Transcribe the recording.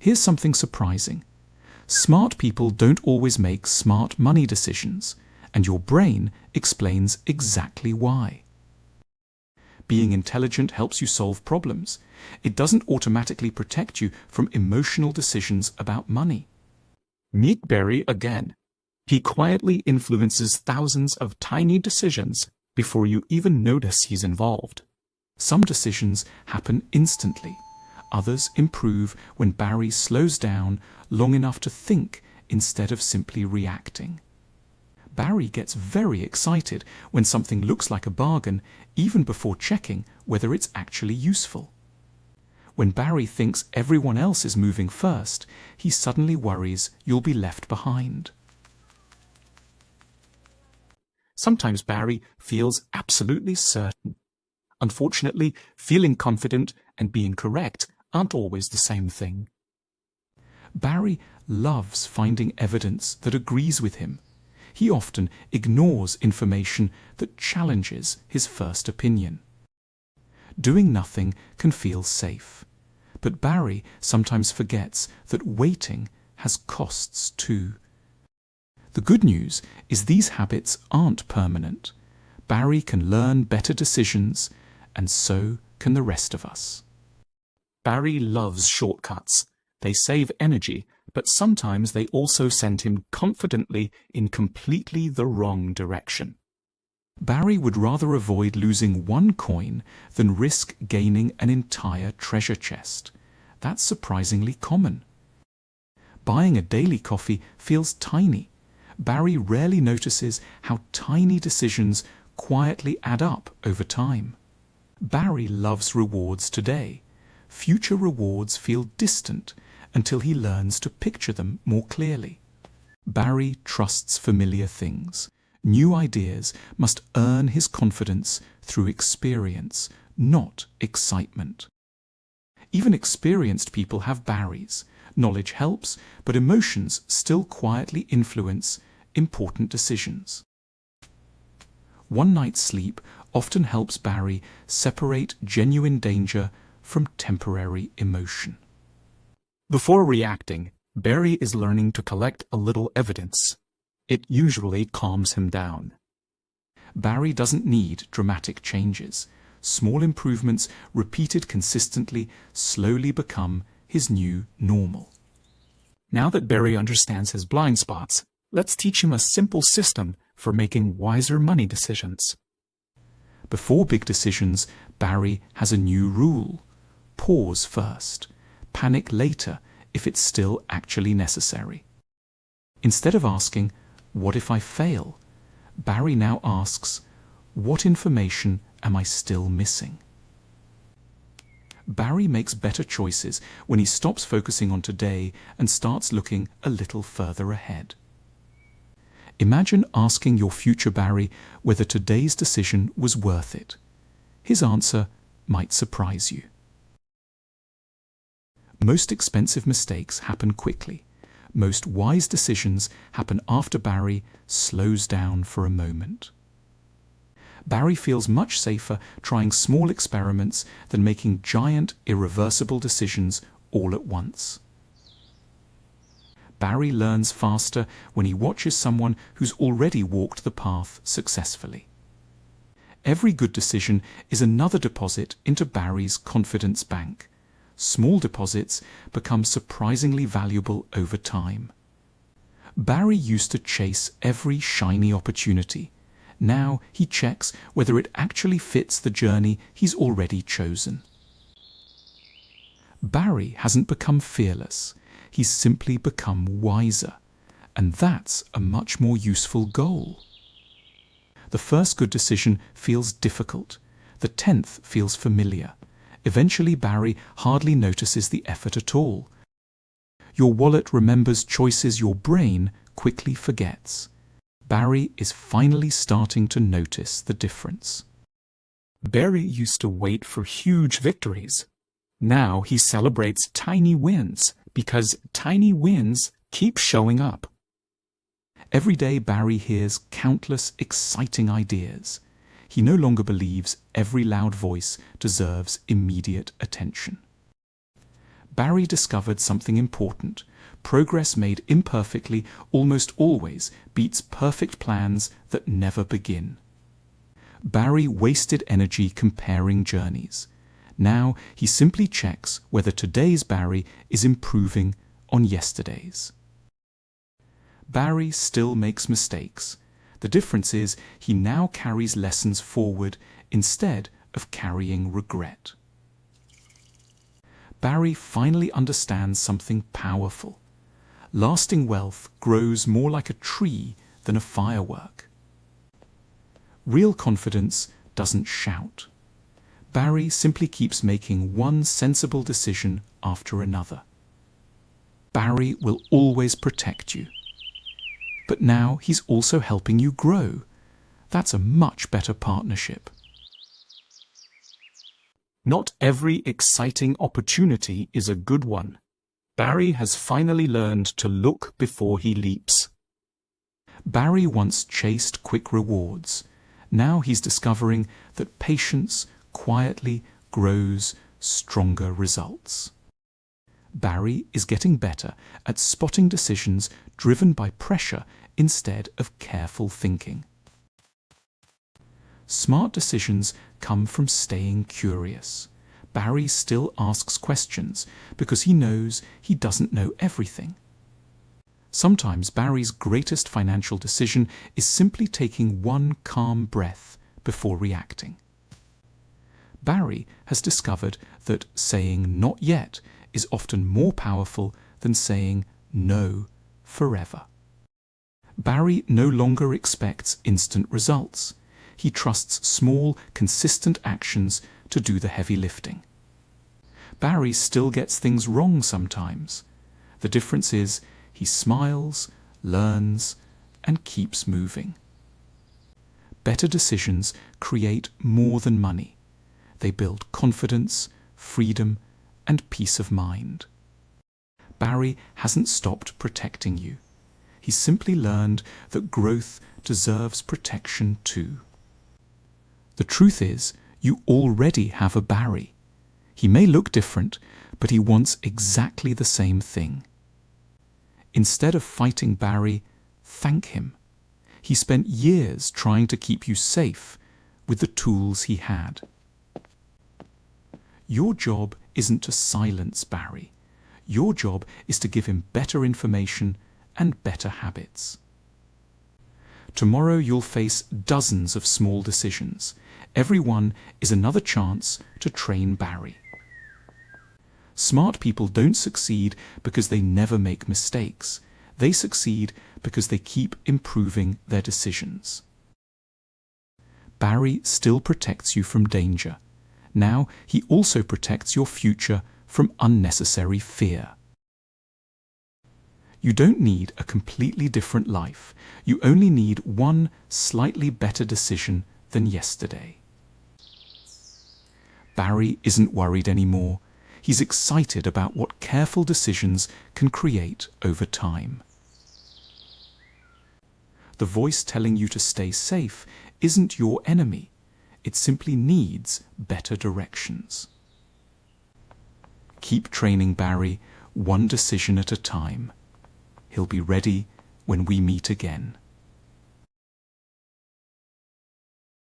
Here's something surprising. Smart people don't always make smart money decisions, and your brain explains exactly why. Being intelligent helps you solve problems. It doesn't automatically protect you from emotional decisions about money. Meet Barry again. He quietly influences thousands of tiny decisions before you even notice he's involved. Some decisions happen instantly. Others improve when Barry slows down long enough to think instead of simply reacting. Barry gets very excited when something looks like a bargain, even before checking whether it's actually useful. When Barry thinks everyone else is moving first, he suddenly worries you'll be left behind. Sometimes Barry feels absolutely certain. Unfortunately, feeling confident and being correct aren't always the same thing. Barry loves finding evidence that agrees with him. He often ignores information that challenges his first opinion. Doing nothing can feel safe, but Barry sometimes forgets that waiting has costs too. The good news is these habits aren't permanent. Barry can learn better decisions, and so can the rest of us. Barry loves shortcuts. They save energy, but sometimes they also send him confidently in completely the wrong direction. Barry would rather avoid losing one coin than risk gaining an entire treasure chest. That's surprisingly common. Buying a daily coffee feels tiny. Barry rarely notices how tiny decisions quietly add up over time. Barry loves rewards today. Future rewards feel distant until he learns to picture them more clearly. Barry trusts familiar things. New ideas must earn his confidence through experience, not excitement. Even experienced people have Barrys. Knowledge helps, but emotions still quietly influence important decisions. One night's sleep often helps Barry separate genuine danger from temporary emotion. Before reacting, Barry is learning to collect a little evidence. It usually calms him down. Barry doesn't need dramatic changes. Small improvements repeated consistently slowly become his new normal. Now that Barry understands his blind spots, let's teach him a simple system for making wiser money decisions. Before big decisions, Barry has a new rule. Pause first. Panic later if it's still actually necessary. Instead of asking, "What if I fail?" Barry now asks, "What information am I still missing?" Barry makes better choices when he stops focusing on today and starts looking a little further ahead. Imagine asking your future Barry whether today's decision was worth it. His answer might surprise you. Most expensive mistakes happen quickly. Most wise decisions happen after Barry slows down for a moment. Barry feels much safer trying small experiments than making giant, irreversible decisions all at once. Barry learns faster when he watches someone who's already walked the path successfully. Every good decision is another deposit into Barry's confidence bank. Small deposits become surprisingly valuable over time. Barry used to chase every shiny opportunity. Now he checks whether it actually fits the journey he's already chosen. Barry hasn't become fearless. He's simply become wiser. And that's a much more useful goal. The first good decision feels difficult. The 10th feels familiar. Eventually, Barry hardly notices the effort at all. Your wallet remembers choices your brain quickly forgets. Barry is finally starting to notice the difference. Barry used to wait for huge victories. Now he celebrates tiny wins because tiny wins keep showing up. Every day Barry hears countless exciting ideas. He no longer believes every loud voice deserves immediate attention. Barry discovered something important. Progress made imperfectly almost always beats perfect plans that never begin. Barry wasted energy comparing journeys. Now he simply checks whether today's Barry is improving on yesterday's. Barry still makes mistakes. The difference is he now carries lessons forward instead of carrying regret. Barry finally understands something powerful. Lasting wealth grows more like a tree than a firework. Real confidence doesn't shout. Barry simply keeps making one sensible decision after another. Barry will always protect you. But now he's also helping you grow. That's a much better partnership. Not every exciting opportunity is a good one. Barry has finally learned to look before he leaps. Barry once chased quick rewards. Now he's discovering that patience quietly grows stronger results. Barry is getting better at spotting decisions driven by pressure instead of careful thinking. Smart decisions come from staying curious. Barry still asks questions because he knows he doesn't know everything. Sometimes Barry's greatest financial decision is simply taking one calm breath before reacting. Barry has discovered that saying "not yet" is often more powerful than saying "no" forever. Barry no longer expects instant results. He trusts small, consistent actions to do the heavy lifting. Barry still gets things wrong sometimes. The difference is he smiles, learns, and keeps moving. Better decisions create more than money. They build confidence, freedom, and peace of mind. Barry hasn't stopped protecting you. He's simply learned that growth deserves protection too. The truth is, you already have a Barry. He may look different, but he wants exactly the same thing. Instead of fighting Barry, thank him. He spent years trying to keep you safe with the tools he had. Your job isn't to silence Barry. Your job is to give him better information and better habits. Tomorrow you'll face dozens of small decisions. Every one is another chance to train Barry. Smart people don't succeed because they never make mistakes. They succeed because they keep improving their decisions. Barry still protects you from danger. Now he also protects your future from unnecessary fear. You don't need a completely different life. You only need one slightly better decision than yesterday. Barry isn't worried anymore. He's excited about what careful decisions can create over time. The voice telling you to stay safe isn't your enemy. It simply needs better directions. Keep training Barry, one decision at a time. He'll be ready when we meet again.